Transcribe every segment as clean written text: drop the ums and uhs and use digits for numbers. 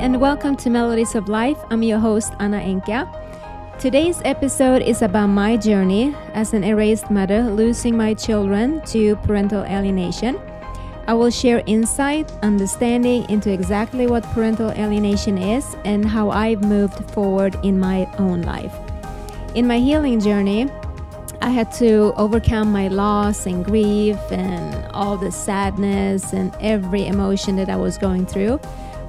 and welcome to Melodies of Life. I'm your host, Anna Enka. Today's episode is about my journey as an erased mother losing my children to parental alienation. I will share insight, understanding into exactly what parental alienation is and how I've moved forward in my own life. In my healing journey, I had to overcome my loss and grief and all the sadness and every emotion that I was going through.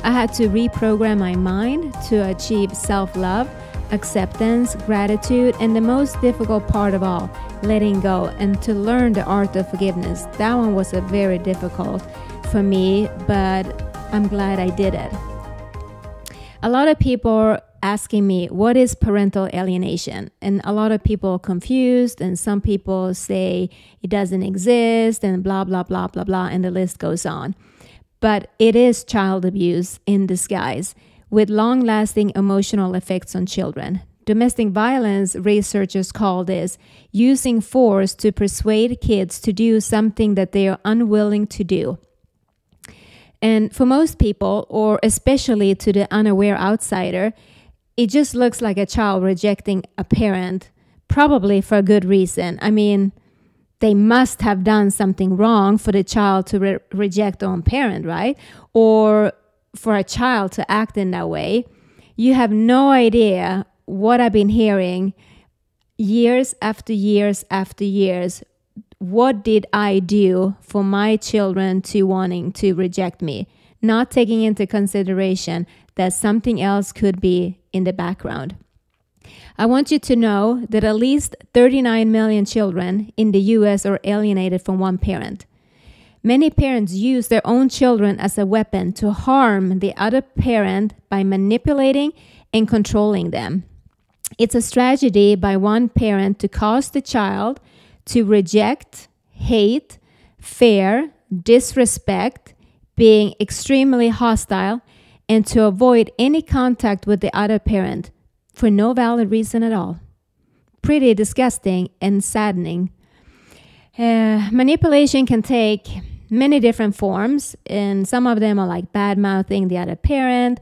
I had to reprogram my mind to achieve self-love, acceptance, gratitude, and the most difficult part of all, letting go, and to learn the art of forgiveness. That one was very difficult for me, but I'm glad I did it. A lot of people are asking me, what is parental alienation? And a lot of people are confused, and some people say it doesn't exist, and blah, blah, blah, blah, blah, and the list goes on. But it is child abuse in disguise, with long-lasting emotional effects on children. Domestic violence researchers call this using force to persuade kids to do something that they are unwilling to do. And for most people, or especially to the unaware outsider, it just looks like a child rejecting a parent, probably for a good reason. I mean, they must have done something wrong for the child to reject their own parent, right? Or for a child to act in that way. You have no idea what I've been hearing years after years after years. What did I do for my children to wanting to reject me? Not taking into consideration that something else could be in the background. I want you to know that at least 39 million children in the US are alienated from one parent. Many parents use their own children as a weapon to harm the other parent by manipulating and controlling them. It's a strategy by one parent to cause the child to reject, hate, fear, disrespect, being extremely hostile, and to avoid any contact with the other parent for no valid reason at all. Pretty disgusting and saddening. Manipulation can take many different forms, and some of them are like bad-mouthing the other parent,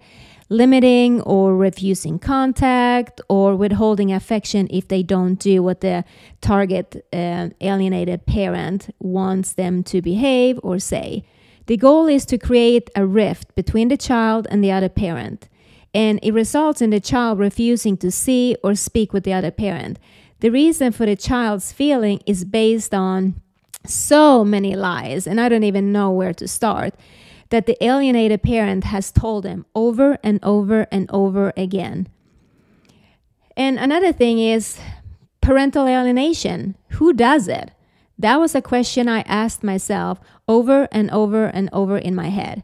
limiting or refusing contact, or withholding affection if they don't do what the target alienated parent wants them to behave or say. The goal is to create a rift between the child and the other parent, and it results in the child refusing to see or speak with the other parent. The reason for the child's feeling is based on so many lies, and I don't even know where to start, that the alienated parent has told them over and over and over again. And another thing is parental alienation. Who does it? That was a question I asked myself over and over and over in my head.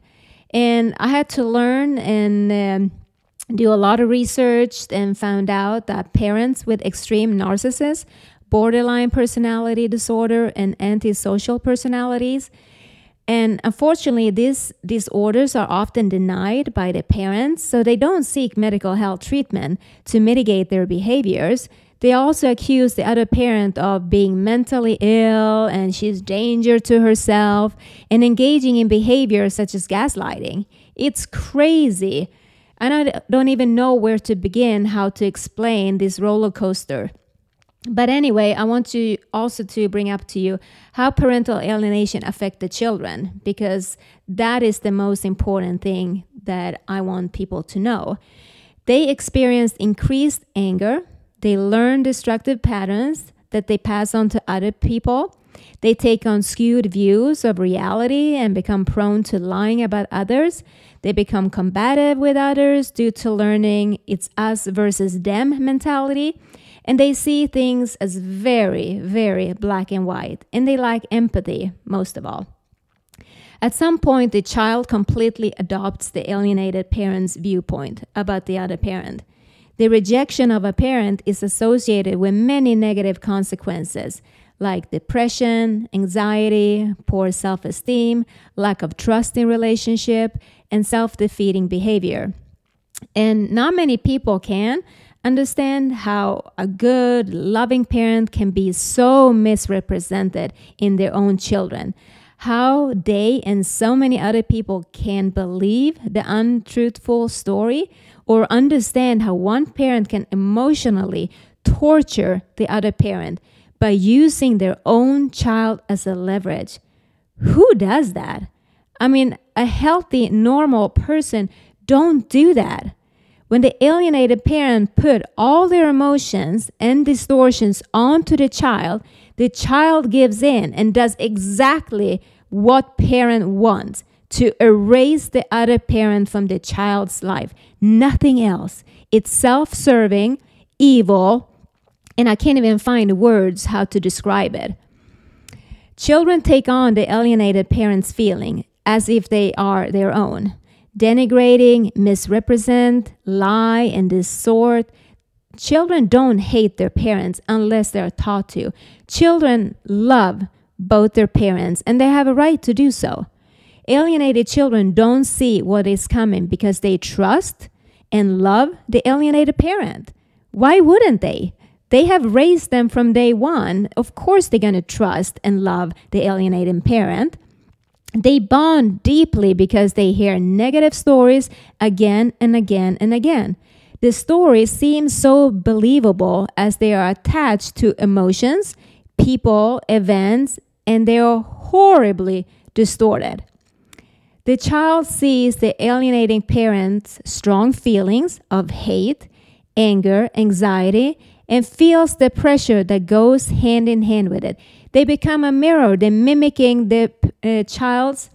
And I had to learn and do a lot of research and found out that parents with extreme narcissists, borderline personality disorder, and antisocial personalities. And unfortunately, these disorders are often denied by the parents, so they don't seek medical health treatment to mitigate their behaviors. They also accuse the other parent of being mentally ill and she's danger to herself and engaging in behaviors such as gaslighting. It's crazy. And I don't even know where to begin how to explain this roller coaster. But anyway, I want to also to bring up to you how parental alienation affects the children, because that is the most important thing that I want people to know. They experience increased anger. They learn destructive patterns that they pass on to other people. They take on skewed views of reality and become prone to lying about others. They become combative with others due to learning it's us versus them mentality. And they see things as very, very black and white. And they lack empathy, most of all. At some point, the child completely adopts the alienated parent's viewpoint about the other parent. The rejection of a parent is associated with many negative consequences, like depression, anxiety, poor self-esteem, lack of trust in relationship, and self-defeating behavior. And not many people can understand how a good, loving parent can be so misrepresented in their own children, how they and so many other people can believe the untruthful story or understand how one parent can emotionally torture the other parent by using their own child as a leverage. Who does that? I mean, a healthy, normal person don't do that. When the alienated parent put all their emotions and distortions onto the child gives in and does exactly what parent wants, to erase the other parent from the child's life. Nothing else. It's self-serving, evil, and I can't even find words how to describe it. Children take on the alienated parent's feeling as if they are their own. Denigrating, misrepresent, lie, and distort. Children don't hate their parents unless they're taught to. Children love both their parents, and they have a right to do so. Alienated children don't see what is coming because they trust and love the alienated parent. Why wouldn't they? They have raised them from day one. Of course they're going to trust and love the alienated parent. They bond deeply because they hear negative stories again and again and again. The stories seem so believable as they are attached to emotions, people, events, and they are horribly distorted. The child sees the alienating parent's strong feelings of hate, anger, anxiety, and feels the pressure that goes hand in hand with it. They become a mirror. They're mimicking the child's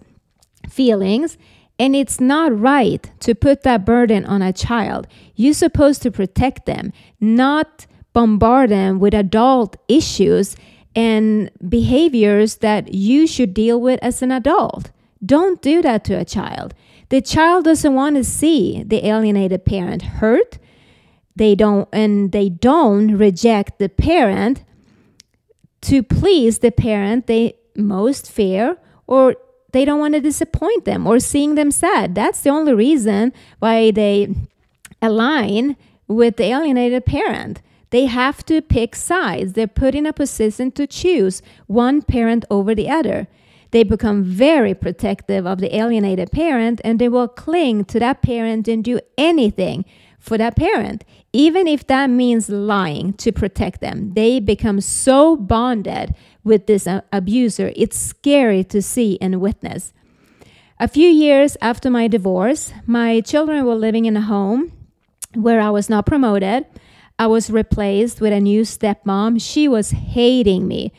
feelings, and it's not right to put that burden on a child. You're supposed to protect them, not bombard them with adult issues and behaviors that you should deal with as an adult. Don't do that to a child. The child doesn't want to see the alienated parent hurt. They don't reject the parent to please the parent they most fear, or they don't want to disappoint them or seeing them sad. That's the only reason why they align with the alienated parent. They have to pick sides. They're put in a position to choose one parent over the other. They become very protective of the alienated parent, and they will cling to that parent and do anything for that parent, even if that means lying to protect them. They become so bonded with this abuser. It's scary to see and witness. A few years after my divorce, my children were living in a home where I was not promoted. I was replaced with a new stepmom. She was hating me.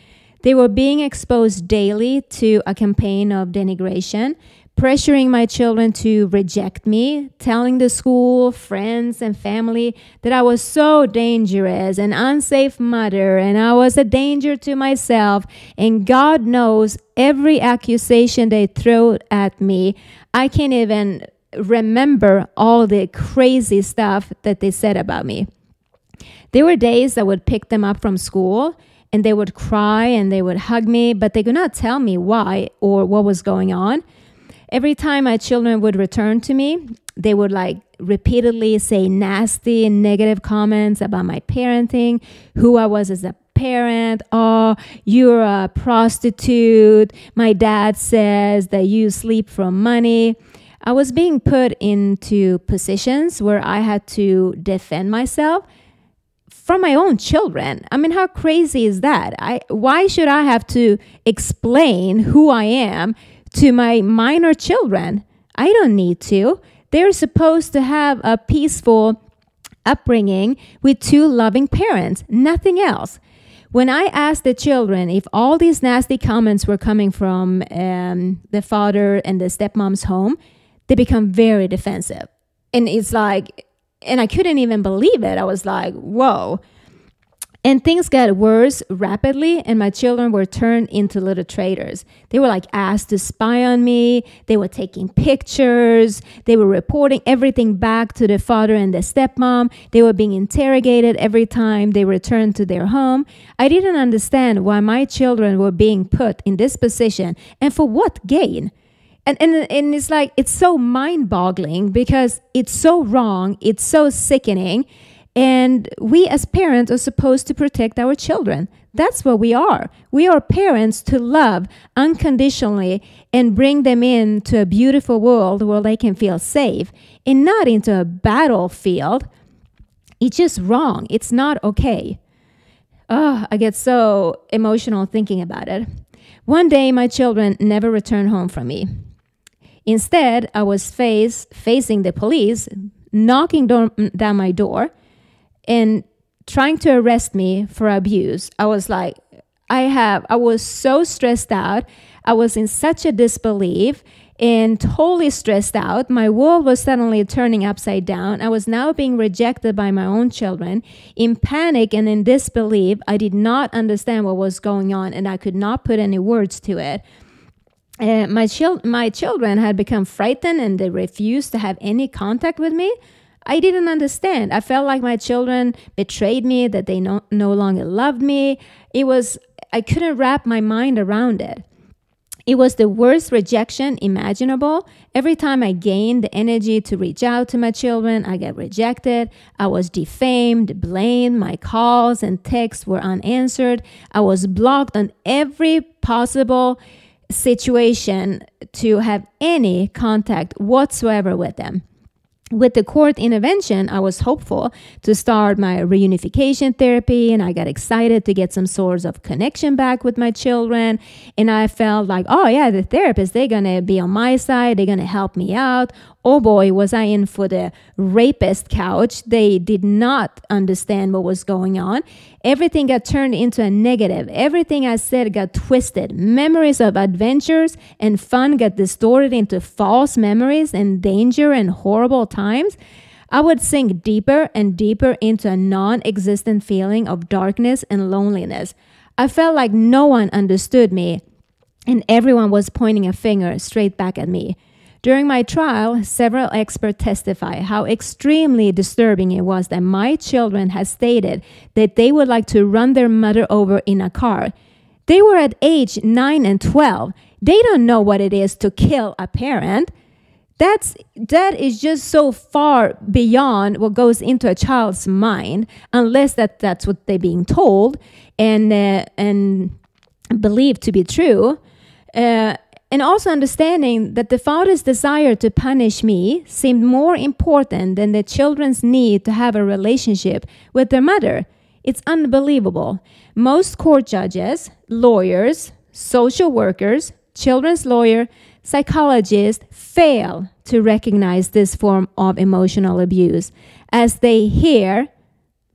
They were being exposed daily to a campaign of denigration, pressuring my children to reject me, telling the school, friends, and family that I was so dangerous, an unsafe mother, and I was a danger to myself. And God knows every accusation they threw at me. I can't even remember all the crazy stuff that they said about me. There were days I would pick them up from school, and they would cry and they would hug me, but they could not tell me why or what was going on. Every time my children would return to me, they would repeatedly say nasty and negative comments about my parenting, who I was as a parent. Oh, you're a prostitute. My dad says that you sleep for money. I was being put into positions where I had to defend myself from my own children. I mean, how crazy is that? Why should I have to explain who I am to my minor children? I don't need to. They're supposed to have a peaceful upbringing with two loving parents, nothing else. When I asked the children if all these nasty comments were coming from the father and the stepmom's home, they become very defensive. And it's and I couldn't even believe it. I was like, whoa. And things got worse rapidly, and my children were turned into little traitors. They were asked to spy on me. They were taking pictures. They were reporting everything back to the father and the stepmom. They were being interrogated every time they returned to their home. I didn't understand why my children were being put in this position, and for what gain? And it's it's so mind-boggling because it's so wrong, it's so sickening, And we as parents are supposed to protect our children. That's what we are. We are parents to love unconditionally and bring them into a beautiful world where they can feel safe and not into a battlefield. It's just wrong. It's not okay. Oh, I get so emotional thinking about it. One day, my children never returned home from me. Instead, I was facing the police, knocking down my door and trying to arrest me for abuse. I was like, I was so stressed out. I was in such a disbelief and totally stressed out. My world was suddenly turning upside down. I was now being rejected by my own children. In panic and in disbelief, I did not understand what was going on, and I could not put any words to it. My children had become frightened, and they refused to have any contact with me. I didn't understand. I felt like my children betrayed me, that they no longer loved me. I couldn't wrap my mind around it. It was the worst rejection imaginable. Every time I gained the energy to reach out to my children, I got rejected. I was defamed, blamed. My calls and texts were unanswered. I was blocked on every possible situation to have any contact whatsoever with them. With the court intervention, I was hopeful to start my reunification therapy, and I got excited to get some sort of connection back with my children. And I felt like, oh yeah, the therapist, they're going to be on my side. They're going to help me out. Oh boy, was I in for the rapist couch. They did not understand what was going on. Everything got turned into a negative. Everything I said got twisted. Memories of adventures and fun got distorted into false memories and danger and horrible times. I would sink deeper and deeper into a non-existent feeling of darkness and loneliness. I felt like no one understood me, and everyone was pointing a finger straight back at me. During my trial, several experts testified how extremely disturbing it was that my children had stated that they would like to run their mother over in a car. They were at age 9 and 12. They don't know what it is to kill a parent. That is just so far beyond what goes into a child's mind, unless that's what they're being told and believed to be true. And also understanding that the father's desire to punish me seemed more important than the children's need to have a relationship with their mother. It's unbelievable. Most court judges, lawyers, social workers, children's lawyer, psychologists fail to recognize this form of emotional abuse, as they hear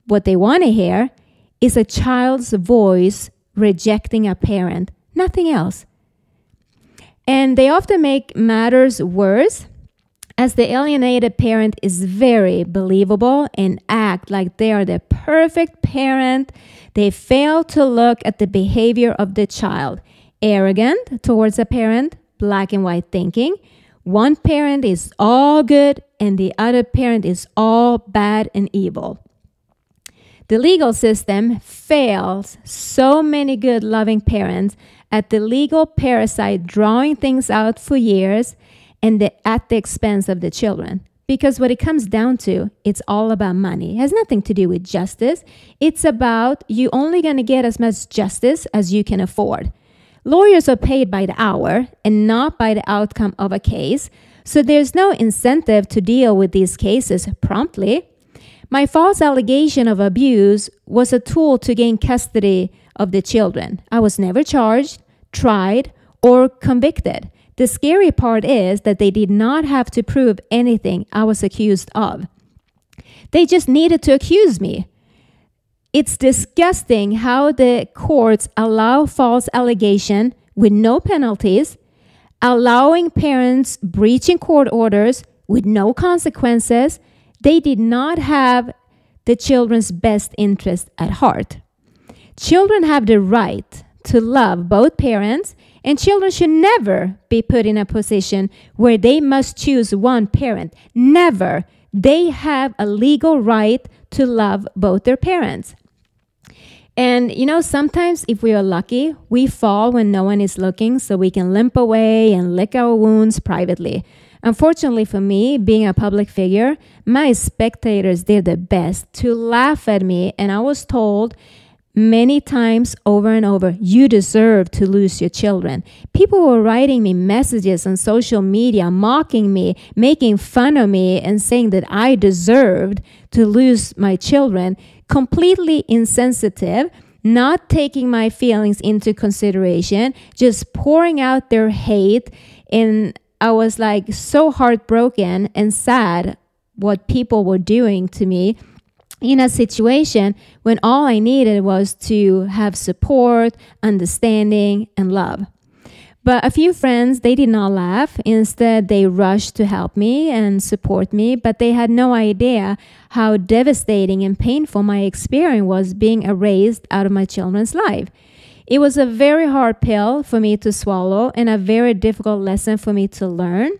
what they want to hear is a child's voice rejecting a parent, nothing else. And they often make matters worse, as the alienated parent is very believable and act like they are the perfect parent. They fail to look at the behavior of the child. Arrogant towards a parent, black and white thinking. One parent is all good and the other parent is all bad and evil. The legal system fails so many good, loving parents at the legal parasite drawing things out for years and at the expense of the children. Because what it comes down to, it's all about money. It has nothing to do with justice. It's about you only going to get as much justice as you can afford. Lawyers are paid by the hour and not by the outcome of a case, so there's no incentive to deal with these cases promptly. My false allegation of abuse was a tool to gain custody of the children. I was never charged, tried, or convicted. The scary part is that they did not have to prove anything I was accused of. They just needed to accuse me. It's disgusting how the courts allow false allegation with no penalties, allowing parents breaching court orders with no consequences. They did not have the children's best interest at heart. Children have the right to love both parents, and children should never be put in a position where they must choose one parent. Never. They have a legal right to love both their parents. And sometimes if we are lucky, we fall when no one is looking, so we can limp away and lick our wounds privately. Unfortunately for me, being a public figure, my spectators did their best to laugh at me, and I was told many times over and over, you deserve to lose your children. People were writing me messages on social media, mocking me, making fun of me, and saying that I deserved to lose my children. Completely insensitive, not taking my feelings into consideration, just pouring out their hate. And I was like so heartbroken and sad what people were doing to me in a situation when all I needed was to have support, understanding, and love. But a few friends, they did not laugh. Instead, they rushed to help me and support me, but they had no idea how devastating and painful my experience was being erased out of my children's life. It was a very hard pill for me to swallow and a very difficult lesson for me to learn.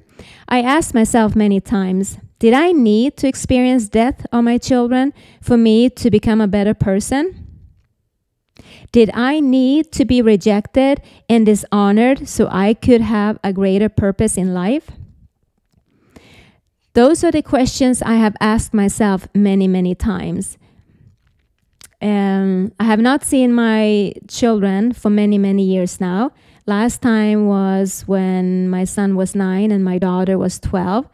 I asked myself many times, did I need to experience death of my children for me to become a better person? Did I need to be rejected and dishonored so I could have a greater purpose in life? Those are the questions I have asked myself many, many times. I have not seen my children for many, many years now. Last time was when my son was 9 and my daughter was 12.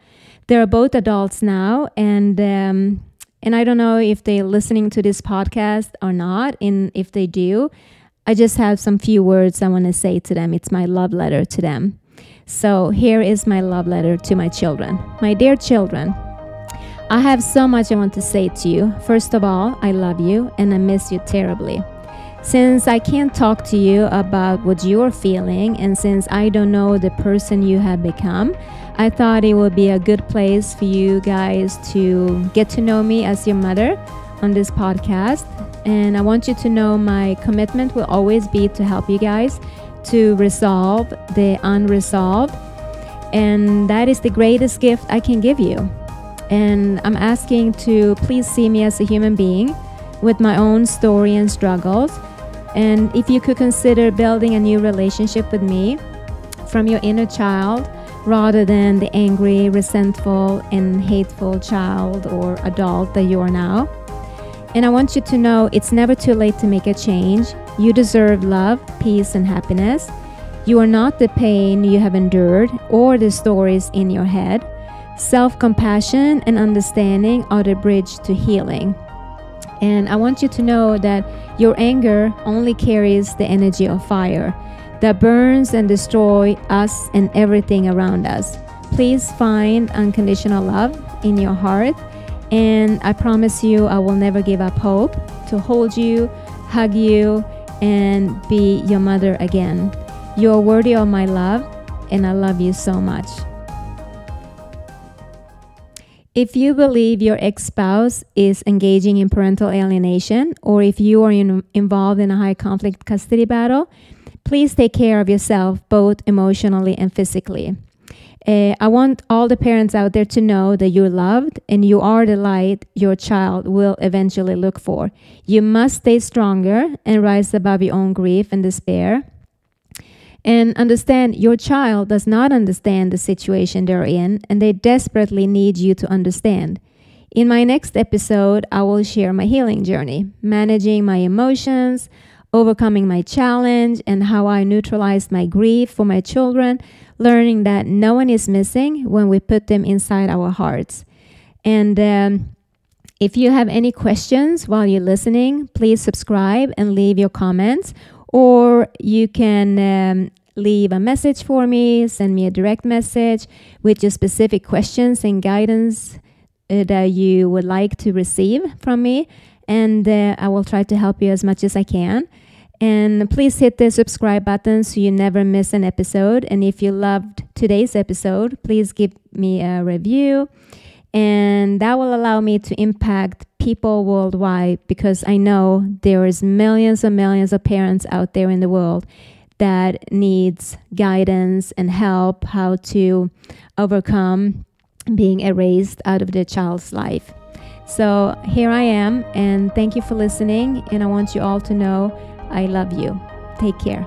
They're both adults now, and I don't know if they're listening to this podcast or not. And if they do, I just have some few words I want to say to them. It's my love letter to them. So here is my love letter to my children. My dear children, I have so much I want to say to you. First of all, I love you and I miss you terribly. Since I can't talk to you about what you're feeling, and since I don't know the person you have become, I thought it would be a good place for you guys to get to know me as your mother on this podcast. And I want you to know my commitment will always be to help you guys to resolve the unresolved. And that is the greatest gift I can give you. And I'm asking to please see me as a human being with my own story and struggles. And if you could consider building a new relationship with me from your inner child rather than the angry, resentful, and hateful child or adult that you are now. And I want you to know it's never too late to make a change. You deserve love, peace, and happiness. You are not the pain you have endured or the stories in your head. Self-compassion and understanding are the bridge to healing. And I want you to know that your anger only carries the energy of fire that burns and destroys us and everything around us. Please find unconditional love in your heart. And I promise you, I will never give up hope to hold you, hug you, and be your mother again. You are worthy of my love, and I love you so much. If you believe your ex-spouse is engaging in parental alienation, or if you are involved in a high conflict custody battle, please take care of yourself, both emotionally and physically. I want all the parents out there to know that you're loved and you are the light your child will eventually look for. You must stay stronger and rise above your own grief and despair. And understand your child does not understand the situation they're in, and they desperately need you to understand. In my next episode, I will share my healing journey, managing my emotions, overcoming my challenge, and how I neutralized my grief for my children, learning that no one is missing when we put them inside our hearts. And if you have any questions while you're listening, please subscribe and leave your comments. Or you can leave a message for me, send me a direct message with your specific questions and guidance that you would like to receive from me. And I will try to help you as much as I can. And please hit the subscribe button so you never miss an episode. And if you loved today's episode, please give me a review. And that will allow me to impact people worldwide, because I know there is millions and millions of parents out there in the world that needs guidance and help how to overcome being erased out of their child's life. So here I am, and thank you for listening. And I want you all to know I love you. Take care.